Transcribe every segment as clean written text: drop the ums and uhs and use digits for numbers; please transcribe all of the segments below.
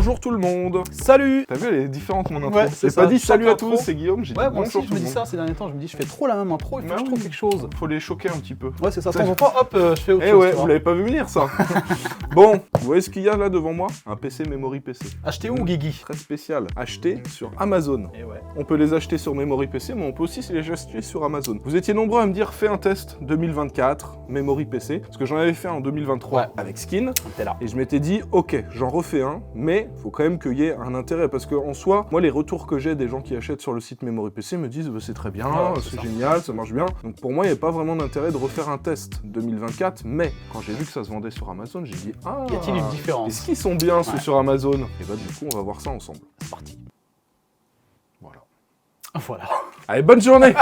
Bonjour tout le monde. Salut. T'as vu, elle est différente mon intro. Ouais, j'ai pas dit salut à tous, intro. c'est Guillaume, j'ai dit Ouais, moi bonjour aussi tout je me le dis monde. ça ces derniers temps, je me dis je fais trop la même intro, il faut que je trouve quelque chose. Faut les choquer un petit peu. Ouais, c'est ça, de temps en temps, hop, je fais autre Eh chose. ouais, tu vois. vous l'avez pas vu venir ça. Bon, vous voyez ce qu'il y a là devant moi? Un PC Memory PC. Acheter où, Guigui? Très spécial. Acheté sur Amazon. Et ouais. On peut les acheter sur Memory PC, mais on peut aussi les acheter sur Amazon. Vous étiez nombreux à me dire fais un test 2024 Memory PC, parce que j'en avais fait un en 2023 Ouais. avec Skin. T'es là. Et je m'étais dit, ok, j'en refais un, mais faut quand même qu'il y ait un intérêt, parce qu'en soi, moi, les retours que j'ai des gens qui achètent sur le site Memory PC me disent, bah, c'est très bien, Ouais, c'est ça. génial, ça marche bien. Donc pour moi, il n'y avait pas vraiment d'intérêt de refaire un test 2024, mais quand j'ai vu que ça se vendait sur Amazon, j'ai dit, ah, Y a-t-il une différence? est-ce qu'ils sont bien ceux Ouais. sur Amazon? Et bah du coup, on va voir ça ensemble. C'est parti. Voilà. Voilà. Allez, bonne journée.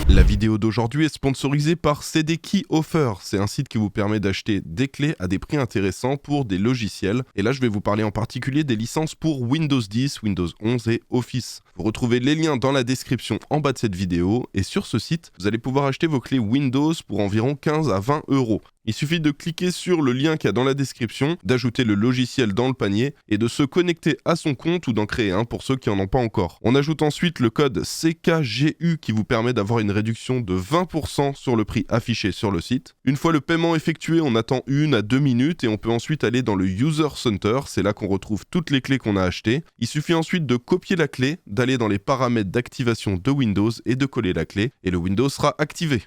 La vidéo d'aujourd'hui est sponsorisée par CD Key Offer. C'est un site qui vous permet d'acheter des clés à des prix intéressants pour des logiciels. Et là, je vais vous parler en particulier des licences pour Windows 10, Windows 11 et Office. Vous retrouvez les liens dans la description en bas de cette vidéo. Et sur ce site, vous allez pouvoir acheter vos clés Windows pour environ 15 à 20 €. Il suffit de cliquer sur le lien qu'il y a dans la description, d'ajouter le logiciel dans le panier et de se connecter à son compte ou d'en créer un pour ceux qui n'en ont pas encore. On ajoute ensuite le code CKGU qui vous permet d'avoir une réduction de 20% sur le prix affiché sur le site. Une fois le paiement effectué, on attend 1 à 2 minutes et on peut ensuite aller dans le User Center, c'est là qu'on retrouve toutes les clés qu'on a achetées. Il suffit ensuite de copier la clé, d'aller dans les paramètres d'activation de Windows et de coller la clé et le Windows sera activé.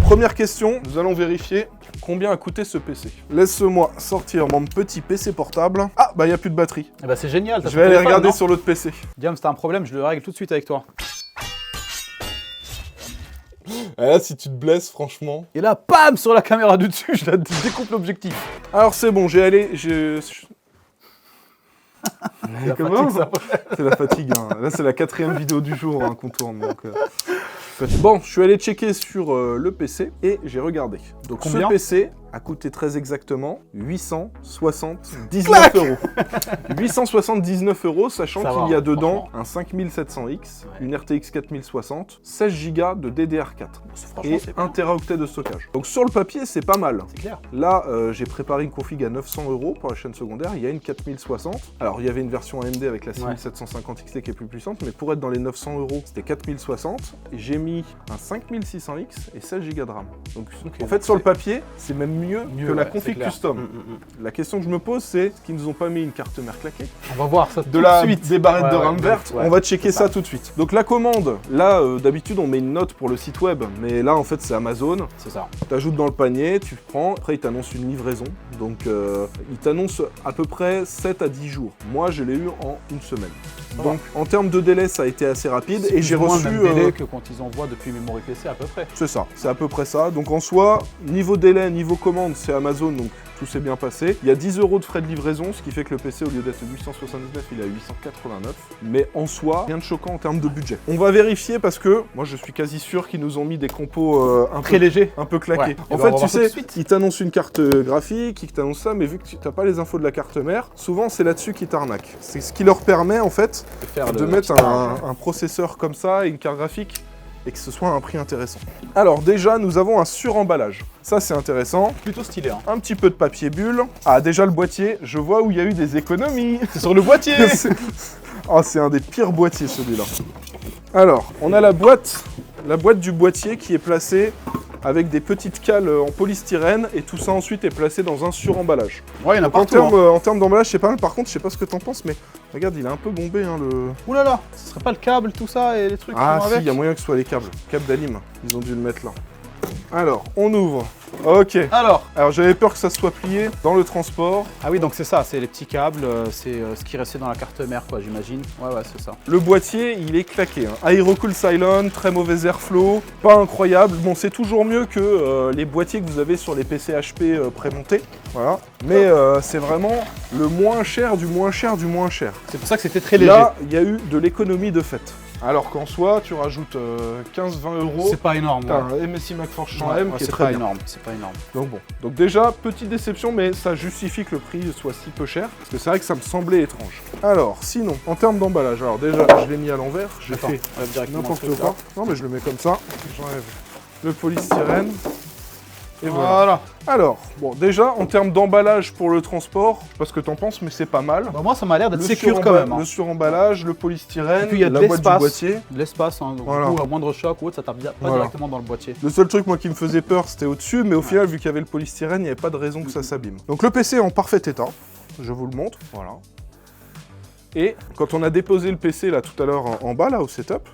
Première question, nous allons vérifier combien a coûté ce PC. Laisse-moi sortir mon petit PC portable. Ah, bah il n'y a plus de batterie. Eh bah c'est génial. Je vais aller regarder sur l'autre PC. Diam, si t'as un problème, je le règle tout de suite avec toi. Et là, si tu te blesses, franchement... Et là, pam, sur la caméra du dessus, je découpe l'objectif. Alors c'est bon, j'ai allé... La Comment fatigue, ça. C'est la fatigue, hein. Là c'est la 4e vidéo du jour hein, qu'on tourne. Donc, Bon, je suis allé checker sur le PC et j'ai regardé. Donc Combien ce PC a coûté très exactement 879 €. 879 €, sachant Ça va, qu'il y a dedans franchement. un 5700X, Ouais. une RTX 4060, 16 Go de DDR4 Franchement, et c'est 1 Teraoctet de stockage. Donc sur le papier, c'est pas mal. C'est clair. Là, j'ai préparé une config à 900 € pour la chaîne secondaire. Il y a une 4060. Alors, il y avait une version AMD avec la 6750 XT qui est plus puissante, mais pour être dans les 900 €, c'était 4060. Et j'ai mis un 5600X et 16 Go de RAM. Donc, en fait, sur le papier, c'est même mieux que la ouais, config c'est clair. custom. La question que je me pose, c'est est-ce qu'ils nous ont pas mis une carte mère claquée? On va voir ça tout De la suite. des barrettes Ouais, de ouais, RAM ouais, verte, ouais, on va checker c'est ça tout de suite. Donc la commande, là d'habitude on met une note pour le site web, mais là en fait c'est Amazon. C'est ça. T'ajoutes dans le panier, tu prends, après il t'annonce une livraison. Donc il t'annonce à peu près 7 à 10 jours. Moi je l'ai eu en une semaine. Donc en termes de délai ça a été assez rapide et j'ai reçu... le même délai que quand ils envoient depuis Memory PC à peu près. C'est ça, c'est à peu près ça. Donc en soi, niveau délai, niveau commande, c'est Amazon, donc tout s'est bien passé. Il y a 10 € de frais de livraison, ce qui fait que le PC, au lieu d'être 879, il est à 889. Mais en soi, rien de choquant en termes de budget. On va vérifier parce que moi, je suis quasi sûr qu'ils nous ont mis des compos Très léger. un peu claqués. Ouais. En Et ben, fait, on va tu voir ça tout de sais, suite. ils t'annoncent une carte graphique, ils t'annoncent ça, mais vu que tu n'as pas les infos de la carte mère, souvent c'est là-dessus qu'ils t'arnaquent. C'est ce qui leur permet en fait de mettre un processeur comme ça et une carte graphique et que ce soit à un prix intéressant. Alors déjà, nous avons un suremballage. Ça, c'est intéressant. Plutôt stylé. Hein. Un petit peu de papier bulle. Ah, déjà le boîtier, je vois où il y a eu des économies. C'est sur le boîtier. Oh, c'est un des pires boîtiers, celui-là. Alors, on a la boîte du boîtier qui est placée avec des petites cales en polystyrène et tout ça ensuite est placé dans un suremballage. Ouais, il y en a En partout. Hein. termes d'emballage, c'est pas mal. Par contre, je sais pas ce que t'en penses, mais regarde, il est un peu bombé, hein, le... Ouh là là, ce serait pas le câble, tout ça et les trucs qui Ah vont si, avec. il y a moyen que ce soit les câbles. Câbles d'anime, ils ont dû le mettre là. Alors, on ouvre. Ok. Alors, j'avais peur que ça soit plié dans le transport. ah oui, donc c'est ça, c'est les petits câbles, c'est ce qui restait dans la carte mère, quoi, j'imagine. Ouais, c'est ça. Le boîtier, il est claqué. Hein. Aerocool Silent, très mauvais airflow, pas incroyable. Bon, c'est toujours mieux que les boîtiers que vous avez sur les PC HP prémontés. Voilà. Mais c'est vraiment le moins cher du moins cher du moins cher. C'est pour ça que c'était très léger. Là, il y a eu de l'économie de fait. Alors qu'en soi, tu rajoutes 15-20 €. C'est pas énorme. T'as Ouais. un MSI McForce 100M Ouais, qui est c'est très pas bien. énorme, c'est pas énorme. Donc bon, donc déjà, petite déception, mais ça justifie que le prix soit si peu cher, parce que c'est vrai que ça me semblait étrange. Alors, sinon, en termes d'emballage, alors déjà, je l'ai mis à l'envers, j'ai Attends, fait on va directement n'importe le truc, quoi. là. Non, mais je le mets comme ça, j'enlève le polystyrène. Et voilà. Alors, bon, déjà, en termes d'emballage pour le transport, je sais pas ce que t'en penses, mais c'est pas mal. Bah, moi, ça m'a l'air d'être sécure quand même. Hein. Le suremballage, le polystyrène, Et puis, il y a de la boîte du boîtier. De l'espace, hein, donc Voilà. du coup, à moindre choc ou autre, ça tape pas directement dans le boîtier. Le seul truc, moi, qui me faisait peur, c'était au-dessus, mais au final, vu qu'il y avait le polystyrène, il n'y avait pas de raison que ça s'abîme. Donc le PC est en parfait état, je vous le montre, voilà. Et quand on a déposé le PC là tout à l'heure en bas là au setup,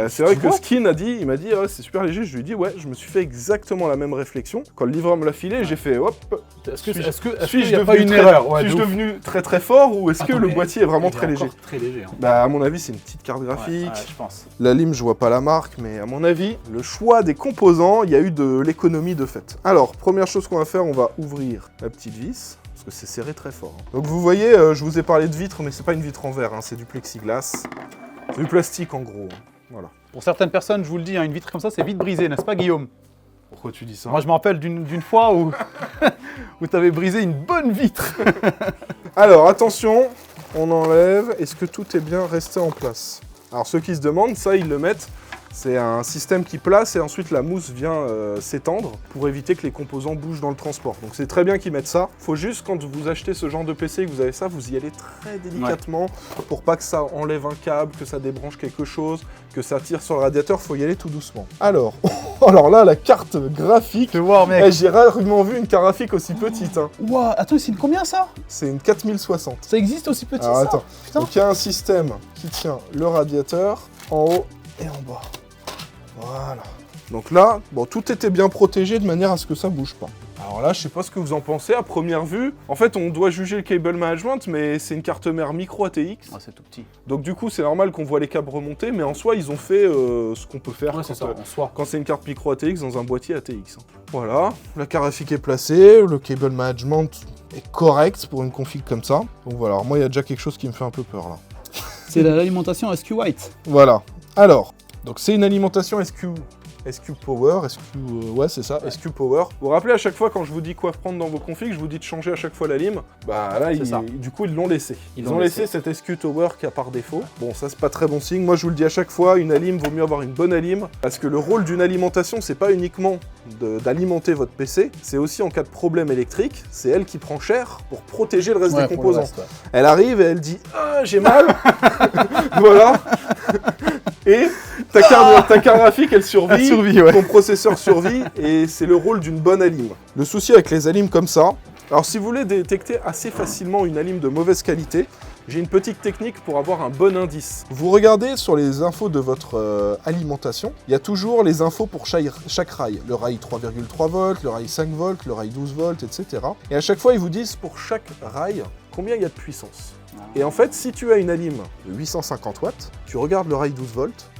c'est vrai que Skin il m'a dit ah, c'est super léger, je lui ai dit ouais, je me suis fait exactement la même réflexion. Quand le livreur me l'a filé, j'ai fait hop, suis-je devenu très très fort ou est-ce que le boîtier est vraiment très léger? Très léger. Hein. Bah à mon avis c'est une petite carte graphique. Ouais, je pense. La lime je vois pas la marque, mais à mon avis le choix des composants, il y a eu de l'économie de fait. Alors première chose qu'on va faire, on va ouvrir la petite vis. Que c'est serré très fort. Donc vous voyez, je vous ai parlé de vitre, mais c'est pas une vitre en verre, hein, c'est du plexiglas. C'est du plastique en gros. Hein. Voilà. Pour certaines personnes, je vous le dis, hein, une vitre comme ça, c'est vite brisé, n'est-ce pas Guillaume? Pourquoi tu dis ça? Moi je me rappelle d'une fois où, où tu avais brisé une bonne vitre. Alors attention, on enlève. Est-ce que tout est bien resté en place? Alors ceux qui se demandent, ça ils le mettent. C'est un système qui place et ensuite la mousse vient s'étendre pour éviter que les composants bougent dans le transport. Donc c'est très bien qu'ils mettent ça. Faut juste quand vous achetez ce genre de PC et que vous avez ça, vous y allez très délicatement pour pas que ça enlève un câble, que ça débranche quelque chose, que ça tire sur le radiateur. Faut y aller tout doucement. Alors là la carte graphique. Fais voir mec. J'ai rarement vu une carte graphique aussi petite. Hein. Ouah, attends, c'est une combien ça? C'est une 4060. Ça existe aussi petit? Alors ça attends. Putain. Donc il y a un système qui tient le radiateur en haut et en bas. Voilà. Donc là, bon, tout était bien protégé de manière à ce que ça bouge pas. Alors là, je sais pas ce que vous en pensez à première vue. En fait, on doit juger le cable management, mais c'est une carte mère micro ATX. Ouais, c'est tout petit. Donc du coup, c'est normal qu'on voit les câbles remonter, mais en soi, ils ont fait ce qu'on peut faire quand c'est une carte micro ATX dans un boîtier ATX. Voilà, la carte graphique est placée, le cable management est correct pour une config comme ça. Donc voilà, alors moi, il y a déjà quelque chose qui me fait un peu peur là. C'est l'alimentation SQ White. Voilà. Alors, donc c'est une alimentation SQ Power, ouais c'est ça, SQ Power. Vous vous rappelez à chaque fois quand je vous dis quoi prendre dans vos configs, je vous dis de changer à chaque fois la lime. Bah là, du coup ils l'ont laissé. Ils ont laissé cette SQ Power qui a par défaut. Bon ça c'est pas très bon signe, moi je vous le dis à chaque fois, une alim vaut mieux avoir une bonne alim, parce que le rôle d'une alimentation c'est pas uniquement d'alimenter votre PC, c'est aussi en cas de problème électrique, c'est elle qui prend cher pour protéger le reste des composants. Elle arrive et elle dit « Ah, j'ai mal !» Voilà. Et ta carte graphique, elle survit, ton processeur survit, et c'est le rôle d'une bonne alim. Le souci avec les alims comme ça, alors si vous voulez détecter assez facilement une alim de mauvaise qualité, j'ai une petite technique pour avoir un bon indice. Vous regardez sur les infos de votre alimentation, il y a toujours les infos pour chaque rail. Le rail 3,3 volts, le rail 5 volts, le rail 12 volts, etc. Et à chaque fois, ils vous disent pour chaque rail combien il y a de puissance. Et en fait, si tu as une alim de 850 watts, tu regardes le rail 12 volts,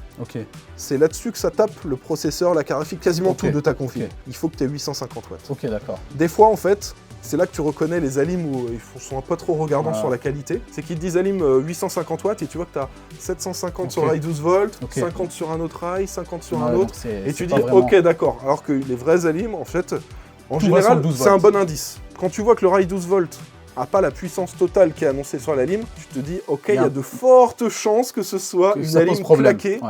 c'est là-dessus que ça tape le processeur, la carte graphique, quasiment tout de ta config. Il faut que tu aies 850 watts. Ok, d'accord. Des fois, en fait, c'est là que tu reconnais les alims où ils sont pas trop regardants sur la qualité. C'est qu'ils te disent alim 850 watts et tu vois que tu as 750 sur rail 12 volts, 50 sur un autre rail, 50 sur un autre. Et tu dis ok, d'accord. Alors que les vrais alims, en fait, en général, c'est un bon indice. Quand tu vois que le rail 12 volts a pas la puissance totale qui est annoncée sur la lime, tu te dis ok, il y a de fortes chances que ce soit une alim claquée.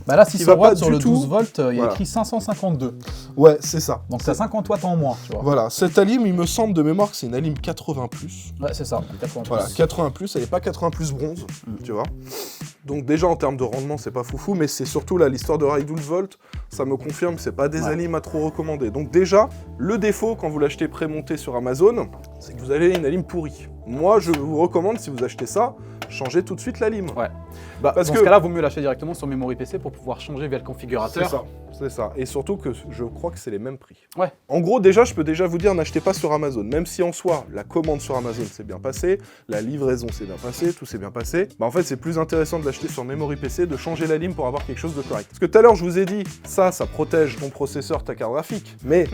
Bah là, 600 watts sur le 12 volts, il y a écrit 552. Ouais, c'est ça. Donc t'as 50 watts en moins, tu vois. Voilà, cette alim, il me semble de mémoire que c'est une alim 80+. Ouais, c'est ça, 80+. Voilà, 80+, elle est pas 80+ bronze, tu vois. Donc déjà, en termes de rendement, c'est pas foufou, mais c'est surtout là, l'histoire de rail 12 volts, ça me confirme que c'est pas des alims à trop recommander. Donc déjà, le défaut, quand vous l'achetez pré-monté sur Amazon, c'est que vous avez une alim pourrie. Moi, je vous recommande, si vous achetez ça, changez tout de suite la lime. Ouais. Bah, dans ce cas-là, vaut mieux l'acheter directement sur Memory PC pour pouvoir changer via le configurateur. C'est ça. Et surtout que je crois que c'est les mêmes prix. Ouais. En gros, déjà, je peux déjà vous dire, n'achetez pas sur Amazon. Même si en soi, la commande sur Amazon s'est bien passée, la livraison s'est bien passée, tout s'est bien passé. Bah en fait, c'est plus intéressant de l'acheter sur Memory PC, de changer la lime pour avoir quelque chose de correct. Parce que tout à l'heure, je vous ai dit, ça protège ton processeur, ta carte graphique. Mais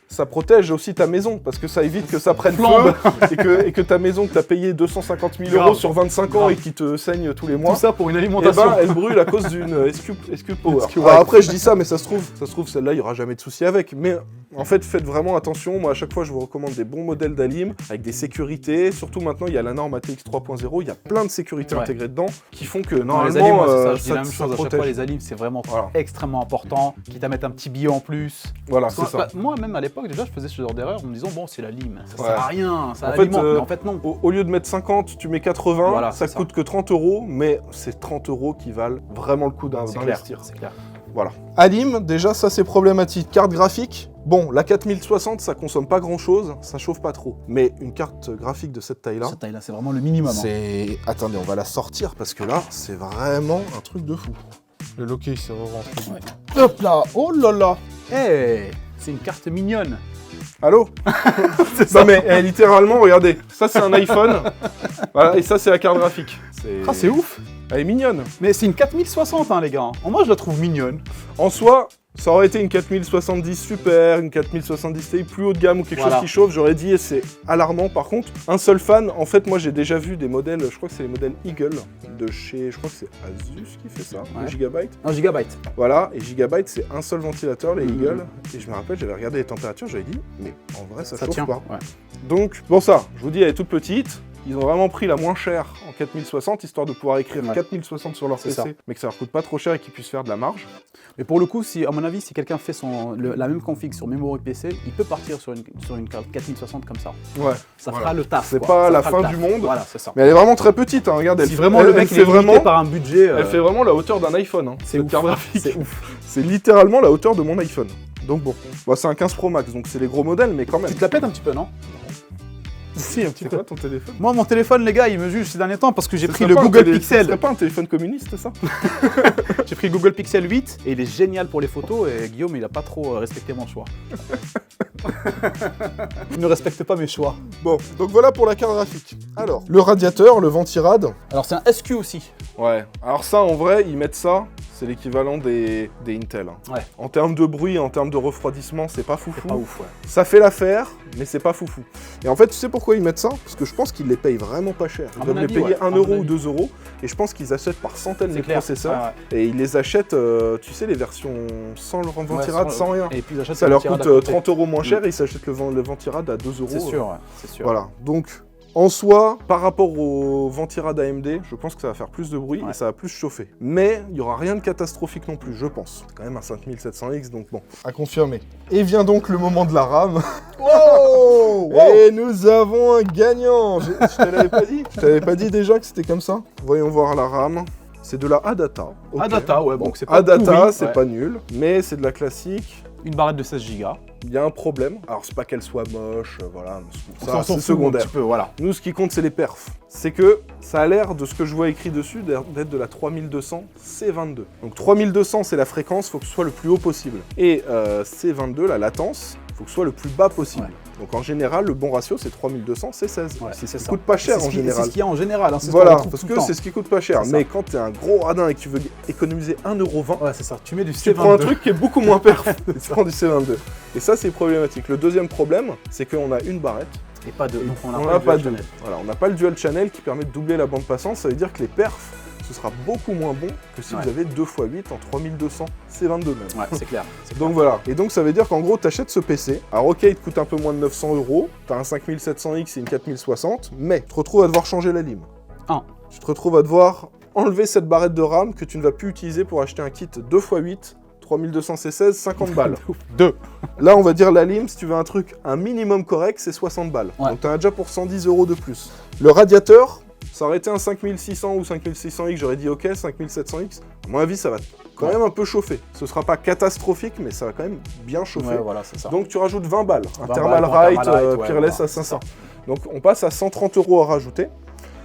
ça protège aussi ta maison, parce que ça évite que ça prenne feu et que ta maison que t'as payé 250 000 € sur 25 ans et qui te saigne tous les mois. Tout ça pour une alimentation. Et ben, elle brûle à cause d'une SQ Power. Alors après, je dis ça, mais ça se trouve, celle-là, il n'y aura jamais de souci avec. Mais En fait, faites vraiment attention. Moi, à chaque fois, je vous recommande des bons modèles d'Alim avec des sécurités. Surtout maintenant, il y a la norme ATX 3.0. Il y a plein de sécurités intégrées dedans qui font que normalement, les Alim, moi, c'est ça. Je dis ça, la même chose à chaque fois. Les Alim, c'est vraiment extrêmement important. Quitte à mettre un petit billet en plus. Voilà, c'est ça. Moi, même à l'époque, déjà, je faisais ce genre d'erreur en me disant, bon, c'est la lime. Ça Ouais. sert à rien. Ça En alimente. fait, Mais en fait, non. Au lieu de mettre 50, tu mets 80. Voilà, ça coûte que 30 €. Mais c'est 30 € qui valent vraiment le coup d'investir. C'est clair. Voilà. Alim, déjà, ça c'est problématique. Carte graphique, bon, la 4060, ça consomme pas grand chose, ça chauffe pas trop. Mais une carte graphique de cette taille-là. Cette taille-là, c'est vraiment le minimum. C'est. Attendez, on va la sortir parce que là, c'est vraiment un truc de fou. Le loquet, il s'est re-rentré. Ouais. Hop là. Oh là là. Hey, c'est une carte mignonne. Allô? Non mais littéralement, regardez, ça c'est un iPhone, voilà, et ça c'est la carte graphique. C'est ouf. Elle est mignonne. Mais c'est une 4060, hein, les gars. Moi, je la trouve mignonne. En soi, ça aurait été une 4070 Super, une 4070 Ti plus haut de gamme ou quelque chose qui chauffe, j'aurais dit, et c'est alarmant. Par contre, un seul fan, en fait, moi j'ai déjà vu des modèles, je crois que c'est les modèles Eagle de chez, je crois que c'est Asus qui fait ça, le Gigabyte. Un Gigabyte. Voilà, et Gigabyte c'est un seul ventilateur, les Eagle. Et je me rappelle, j'avais regardé les températures, j'avais dit, mais en vrai ça chauffe tient pas. Ouais. Donc, bon ça, je vous dis, elle est toute petite. Ils ont vraiment pris la moins chère en 4060, histoire de pouvoir écrire 4060 sur leur PC, mais que ça leur coûte pas trop cher et qu'ils puissent faire de la marge. Mais pour le coup, si, à mon avis, si quelqu'un fait la même config sur Memory PC, il peut partir sur une carte 4060 comme ça. Ouais. Ça fera le taf. C'est pas la fin du monde. Voilà, c'est ça. Mais elle est vraiment très petite, hein. Regarde, Si vraiment le mec est limité par un budget... Elle fait vraiment la hauteur d'un iPhone, hein. C'est ouf. Carte graphique. C'est ouf. C'est littéralement la hauteur de mon iPhone. Donc bon, c'est un 15 Pro Max, donc c'est les gros modèles, mais quand même. Tu te la pètes un petit peu, non? Si, un petit peu. Ton téléphone. Moi, mon téléphone, les gars, il me juge ces derniers temps parce que j'ai pris le Google Pixel. C'est pas un téléphone communiste, ça? J'ai pris le Google Pixel 8 et il est génial pour les photos et Guillaume, il a pas trop respecté mon choix. Il ne respecte pas mes choix. Bon, donc voilà pour la carte graphique. Alors, le radiateur, le ventirad. Alors, c'est un SQ aussi. Ouais, alors ça, en vrai, ils mettent ça, c'est l'équivalent des Intel. Hein. Ouais. En termes de bruit, en termes de refroidissement, c'est pas foufou. C'est pas ouf, ouais. Ça fait l'affaire, mais c'est pas foufou. Et en fait, tu sais pourquoi ils mettent ça? Parce que je pense qu'ils les payent vraiment pas cher. Ils doivent les payer 1 € ou 2 €. Et je pense qu'ils achètent par centaines les processeurs. Et ils les achètent, tu sais, les versions sans le ventirad, sans rien. Et puis ils achètent ça leur coûte 30 € moins cher et ils s'achètent le ventirad à 2 €. C'est sûr, ouais. C'est sûr. Voilà, donc... En soi, par rapport au ventirad AMD, je pense que ça va faire plus de bruit et ça va plus chauffer. Mais il n'y aura rien de catastrophique non plus, je pense. C'est quand même un 5700X, donc bon. À confirmer. Et vient donc le moment de la RAM. Oh Et nous avons un gagnant. Je te l'avais pas dit? Je t'avais pas dit déjà que c'était comme ça? Voyons voir la RAM. C'est de la Adata. Okay. Adata, ouais, bon, c'est pas Adata, c'est pas nul, mais c'est de la classique. Une barrette de 16 Go. Il y a un problème. Alors, c'est pas qu'elle soit moche, voilà. Ça, c'est secondaire. Un petit peu, voilà. Nous, ce qui compte, c'est les perfs. C'est que ça a l'air, de ce que je vois écrit dessus, d'être de la 3200 C22. Donc 3200, c'est la fréquence, il faut que ce soit le plus haut possible. Et C22, la latence, il faut que ce soit le plus bas possible. Ouais. Donc en général, le bon ratio, c'est 3200 C16. Ouais, c'est ce qui coûte pas cher en général. C'est ce qu'il y a en général. Hein, voilà, parce que c'est ce qui coûte pas cher. Mais quand t'es un gros radin et que tu veux économiser 1,20 €, ouais, c'est ça. Tu mets du C22. Tu prends un truc qui est beaucoup moins perf. Tu prends du C22. Et ça, c'est problématique. Le deuxième problème, c'est qu'on a une barrette. Et pas deux. Donc on n'a pas deux. Voilà, on n'a pas le dual channel qui permet de doubler la bande passante. Ça veut dire que les perfs, ce sera beaucoup moins bon que si vous avez 2 x 8 en 3200 C22 même. Ouais, c'est clair. Donc voilà. Et donc ça veut dire qu'en gros, tu achètes ce PC. Alors ok, il te coûte un peu moins de 900 €. Tu as un 5700X et une 4060. Mais tu te retrouves à devoir changer la lime. Tu te retrouves à devoir enlever cette barrette de RAM que tu ne vas plus utiliser pour acheter un kit 2 x 8. 3200 C16, 50 balles. 2. Là, on va dire la lime, si tu veux un truc, un minimum correct, c'est 60 balles. Ouais. Donc tu en as déjà pour 110 € de plus. Le radiateur, ça aurait été un 5600 ou 5600X, j'aurais dit ok, 5700X. À mon avis, ça va quand même un peu chauffer. Ce sera pas catastrophique, mais ça va quand même bien chauffer. Ouais, voilà, c'est ça. Donc tu rajoutes 20 balles. Un Thermalright, Peerless à 500. Donc on passe à 130 € à rajouter.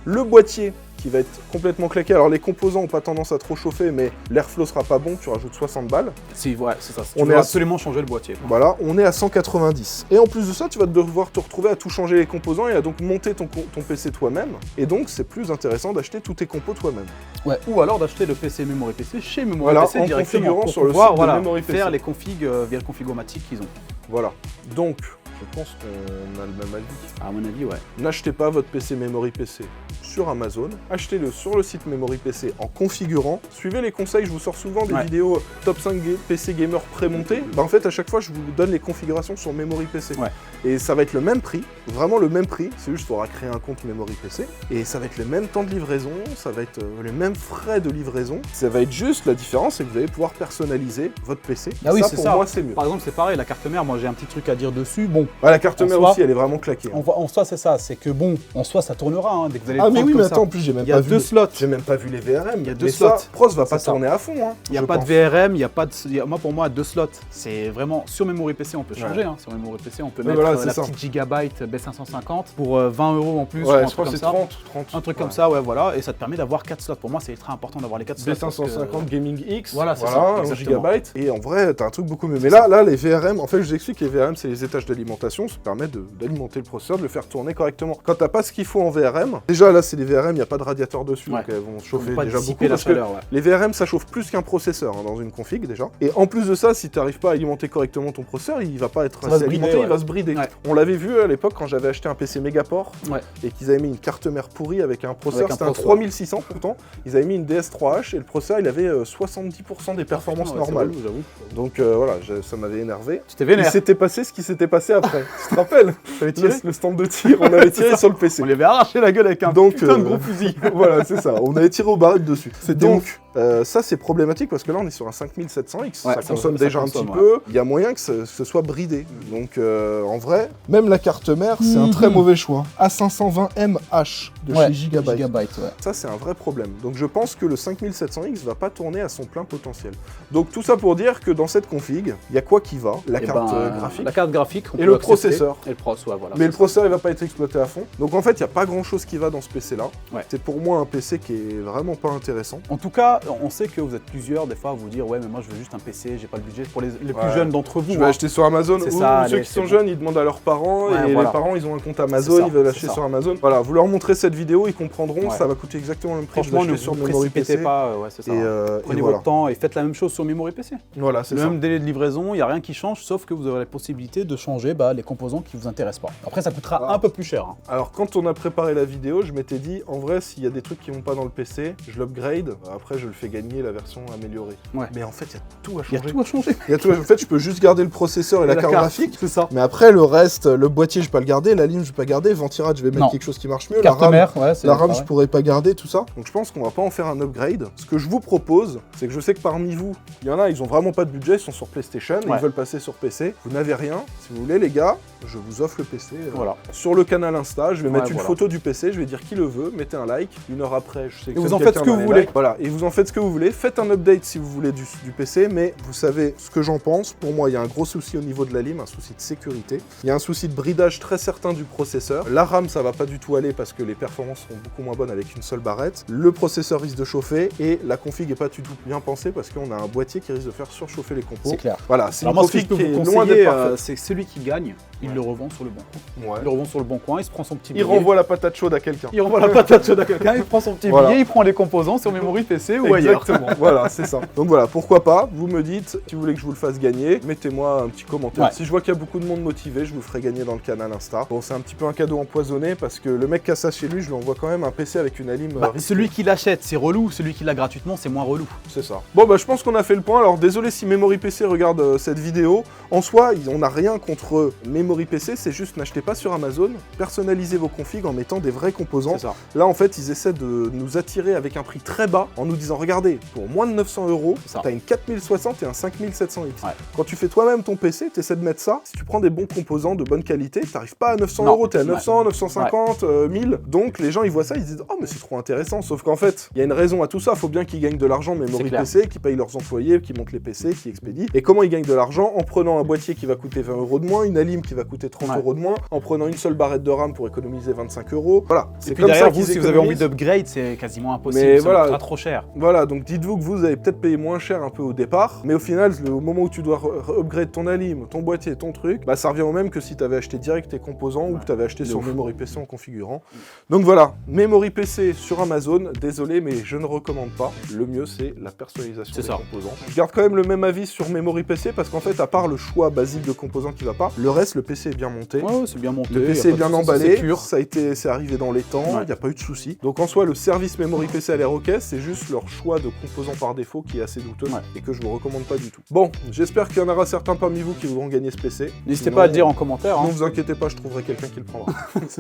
Le boîtier, qui va être complètement claqué. Alors les composants n'ont pas tendance à trop chauffer, mais l'airflow sera pas bon, tu rajoutes 60 balles. Ouais, c'est ça. On tu vas absolument changer le boîtier. Voilà, on est à 190. Et en plus de ça, tu vas devoir te retrouver à tout changer les composants et à donc monter ton PC toi-même. Et donc c'est plus intéressant d'acheter tous tes compos toi-même. Ouais, ou alors d'acheter le PC Memory PC chez Memory voilà, PC en directement configurant pour sur le pouvoir site de Memory PC. faire les configs via le configomatique qu'ils ont. Voilà, donc Je pense qu'on a le même avis. À mon avis, ouais. N'achetez pas votre PC Memory PC sur Amazon, achetez-le sur le site Memory PC en configurant. Suivez les conseils, je vous sors souvent des vidéos top 5 PC gamer prémontés. Bah en fait, à chaque fois, je vous donne les configurations sur Memory PC. Ouais. Et ça va être le même prix, vraiment le même prix. C'est juste qu'il faudra créer un compte Memory PC. Et ça va être le même temps de livraison, ça va être les mêmes frais de livraison. Ça va être juste, la différence, c'est que vous allez pouvoir personnaliser votre PC. Ah oui, ça, pour moi, c'est mieux. Par exemple, c'est pareil, la carte mère, moi j'ai un petit truc à dire dessus. Bon, Ouais, la carte mère soi, aussi, elle est vraiment claquée. Hein. en soi, c'est ça, c'est que bon, en soi, ça tournera hein, dès que vous allez Ah, mais oui, mais ça. attends, en plus, j'ai même Il y a pas vu. deux slots. J'ai même pas vu les VRM. Il y a deux mais slots. Ça, Pros va pas C'est ça. tourner à fond. Hein, Il n'y a pas de VRM, il y a pas de. Moi, pour moi, 2 slots. C'est vraiment. Sur Memory PC, on peut changer. Hein. Sur Memory PC, on peut mettre voilà, la ça. petite Gigabyte B550 pour 20 € en plus. Ouais, ou je crois que c'est 30. Un truc comme ça, ouais, voilà. Et ça te permet d'avoir 4 slots. Pour moi, c'est ultra important d'avoir les 4 slots. B550 Gaming X. Voilà, c'est ça, 1 exactement. gigabyte. Et en vrai, t'as un truc beaucoup mieux. Mais là, les VRM, en fait, je vous explique, les VRM, c'est les étages d'alimentation. Ça permet d'alimenter le processeur, de le faire tourner correctement. Quand t'as pas ce qu'il faut en VRM, déjà là, c'est les VRM, il n'y a pas de radiateur dessus. Ouais. Donc elles vont chauffer Pas déjà dissiper beaucoup. la Parce que chaleur, ouais. les VRM, ça chauffe plus qu'un processeur hein, dans une config déjà. Et en plus de ça, si tu n'arrives pas à alimenter correctement ton processeur, il va pas être Ça va assez se brider, alimenté, ouais. il va se brider. Ouais. On l'avait vu à l'époque quand j'avais acheté un PC Megaport Ouais. et qu'ils avaient mis une carte mère pourrie avec un processeur, Avec un c'était un processeur. 3600 pourtant. Ils avaient mis une DS3H et le processeur il avait 70% des performances Ouais, normales. c'est relou, j'avoue. Donc voilà, ça m'avait énervé. Tu t'es Il vénère. s'était passé ce qui s'était passé après. Tu te rappelles? T'avais tiré le stand de tir, on avait tiré sur le PC. On lui avait arraché la gueule avec un Donc, putain de gros fusil. Voilà, c'est ça. On avait tiré aux barrettes dessus. C'était Donc, ça c'est problématique parce que là on est sur un 5700X. Ouais, ça ça consomme ça déjà consomme, un petit peu. Il y a moyen que ce soit bridé. Donc, en vrai, même la carte mère, c'est un très mauvais choix. A520MH de chez Gigabyte. Ouais. Ça, c'est un vrai problème. Donc, je pense que le 5700X va pas tourner à son plein potentiel. Donc, tout ça pour dire que dans cette config, il y a quoi qui va? La carte graphique. La carte graphique. on Et peut le accepter. processeur. Et le processeur, ouais, voilà. Mais le processeur, il va pas être exploité à fond. Donc, en fait, il n'y a pas grand chose qui va dans ce PC-là. Ouais. C'est pour moi un PC qui est vraiment pas intéressant. En tout cas, on sait que vous êtes plusieurs, des fois, à vous dire ouais, mais moi je veux juste un PC, j'ai pas le budget. Pour les plus Ouais. jeunes d'entre vous, Je vais hein. acheter sur Amazon. C'est Ou ça, ceux allez, qui sont c'est jeunes, ils demandent à leurs parents. Ouais, et voilà. les parents, ils ont un compte Amazon, C'est ça, ils veulent c'est acheter ça. sur Amazon. Voilà, vous leur montrez cette vidéo, ils comprendront. Ouais. Ça va coûter exactement le même prix que Franchement, ne d'acheter sur vous Memory précipitez PC. pas, ouais, c'est ça. Prenez et voilà. votre temps et faites la même chose sur Memory PC. Voilà, c'est Le ça. même délai de livraison, il n'y a rien qui change, sauf que vous aurez la possibilité de changer les composants qui vous intéressent pas. Après, ça coûtera Voilà. un peu plus cher. Hein. Alors, quand on a préparé la vidéo, je m'étais dit, en vrai, s'il y a des trucs qui vont pas dans le PC, je l'upgrade. Après, je le fais gagner la version améliorée. Ouais. Mais en fait, il y a tout à Il y a changer. tout à changer. Il y a tout à- En fait, je peux juste garder le processeur et la carte graphique. C'est ça. Mais après, le reste, le boîtier, je peux pas le garder, la ligne, je peux pas garder, Ventirad, je vais mettre Non. quelque chose qui marche mieux. Carte la RAM, mère, ouais, c'est la RAM, pareil. je pourrais pas garder, tout ça. Donc je pense qu'on va pas en faire un upgrade. Ce que je vous propose, c'est que je sais que parmi vous, il y en a, ils ont vraiment pas de budget, ils sont sur PlayStation, et Ouais. ils veulent passer sur PC. Vous n'avez rien. Si vous voulez, les gars, je vous offre le PC. Voilà. Sur le canal Insta, je vais mettre une voilà. photo du PC, je vais dire qui le veut, mettez un like. Une heure après, je sais que Et vous c'est en faites quelqu'un ce que dans vous les voulez. likes. Voilà, et vous en faites ce que vous voulez. Faites un update si vous voulez du PC, mais vous savez ce que j'en pense. Pour moi, il y a un gros souci au niveau de la lime, un souci de sécurité. Il y a un souci de bridage très certain du processeur. La RAM, ça va pas du tout aller parce que les performances seront beaucoup moins bonnes avec une seule barrette. Le processeur risque de chauffer et la config est pas du tout bien pensée parce qu'on a un boîtier qui risque de faire surchauffer les compos. C'est clair. Voilà, c'est Alors une moi, ce que je config peux qui vous est loin d'être conseiller, parfaite. c'est que celui qui gagne, il le revend sur le bon coin. Ouais. Il le revend sur le bon coin, il se prend son petit Il billet. renvoie la patate chaude à quelqu'un. Il renvoie la patate chaude à quelqu'un, il prend son petit Voilà. billet, il prend les composants sur Memory PC ou ailleurs. Exactement, voilà, c'est ça. Donc voilà, pourquoi pas, vous me dites, si vous voulez que je vous le fasse gagner, mettez-moi un petit commentaire. Ouais. Si je vois qu'il y a beaucoup de monde motivé, je vous le ferai gagner dans le canal Insta. Bon, c'est un petit peu un cadeau empoisonné parce que le mec qui a ça chez lui, je lui envoie quand même un PC avec une alim risquée. Celui qui l'achète, c'est relou, celui qui l'a gratuitement, c'est moins relou. C'est ça. Bon bah je pense qu'on a fait le point, alors désolé si Memory PC regarde cette vidéo. En soi, on n'a rien contre Memory PC, c'est juste n'achetez pas sur Amazon, personnalisez vos configs en mettant des vrais composants. C'est ça. Là en fait ils essaient de nous attirer avec un prix très bas en nous disant regardez, pour moins de 900 €, C'est ça. t'as une 4060 et un 5700X. Ouais. Quand tu fais toi-même ton PC, t'essaies de mettre ça, si tu prends des bons composants de bonne qualité, t'arrives pas à 900 Non. €, t'es à 900, Ouais. 950, 1000. Donc les gens ils voient ça, ils se disent oh mais c'est trop intéressant. Sauf qu'en fait, il y a une raison à tout ça, faut bien qu'ils gagnent de l'argent Memory C'est clair. PC, qu'ils payent leurs employés, qu'ils montent les PC, qu'ils expédient. Et comment ils gagnent de l'argent? En prenant un boîtier qui va coûter 20 € de moins, une alim qui va coûter 30 Ouais. € de moins, en prenant une seule barrette de RAM pour économiser 25 €. Voilà, Et c'est puis comme ça derrière, qu'ils vous, si vous avez envie économisent. d'upgrade, c'est quasiment impossible, Mais ça voilà. coûtera trop cher. Voilà, donc dites-vous que vous allez peut-être payer moins cher un peu au départ, mais au final, au moment où tu dois upgrade ton alim, ton boîtier, ton truc, bah ça revient au même que si tu avais acheté direct tes composants ou que tu avais acheté sur ouf. Memory PC en configurant. Donc voilà, Memory PC sur Amazon, désolé, mais je ne recommande pas. Le mieux, c'est la personnalisation C'est des ça. composants. Je garde quand même le même avis sur Memory PC parce qu'en fait, à part le choix basique de composants qui va pas, le reste, le PC est bien monté. Ouais, c'est bien monté. Le y a PC est pas bien de soucis, emballé, c'est pur. c'est arrivé dans les temps, il Ouais. n'y a pas eu de soucis. Donc en soi, le service Memory PC à l'air OK, c'est juste leur choix de composants par défaut qui est assez douteux Ouais. et que je vous recommande pas du tout. Bon, j'espère qu'il y en aura certains parmi vous qui voudront gagner ce PC. N'hésitez Sinon, pas à le dire en commentaire. Ne Hein. vous inquiétez pas, je trouverai quelqu'un qui le prendra.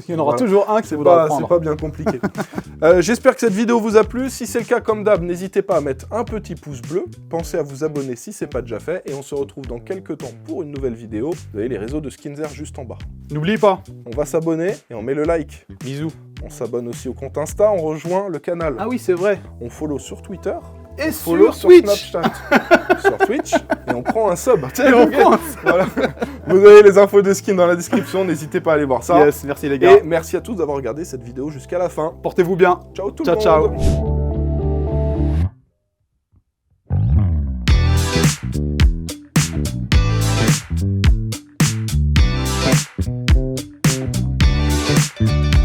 Il y en aura Voilà. toujours un qui C'est voudra le pas, prendre. c'est pas bien compliqué. J'espère que cette vidéo vous a plu. Si c'est le cas, comme d'hab, n'hésitez pas à mettre un petit pouce bleu. Pensez à vous abonner si c'est pas déjà fait. Et on se retrouve dans quelques temps pour une nouvelle vidéo. Vous avez les réseaux de Skinzer juste en bas. N'oubliez pas. On va s'abonner et on met le like. Bisous. On s'abonne aussi au compte Insta, on rejoint le canal. Ah oui, c'est vrai. On follow sur Twitter. Et Follow sur Twitch. Snapchat. Sur Twitch. Et on prend un sub. Et on prend un- Voilà. Vous avez les infos de skin dans la description. N'hésitez pas à aller voir ça. Yes, merci les gars. Et merci à tous d'avoir regardé cette vidéo jusqu'à la fin. Portez-vous bien. Ciao tout Ciao, le ciao. monde. Ciao.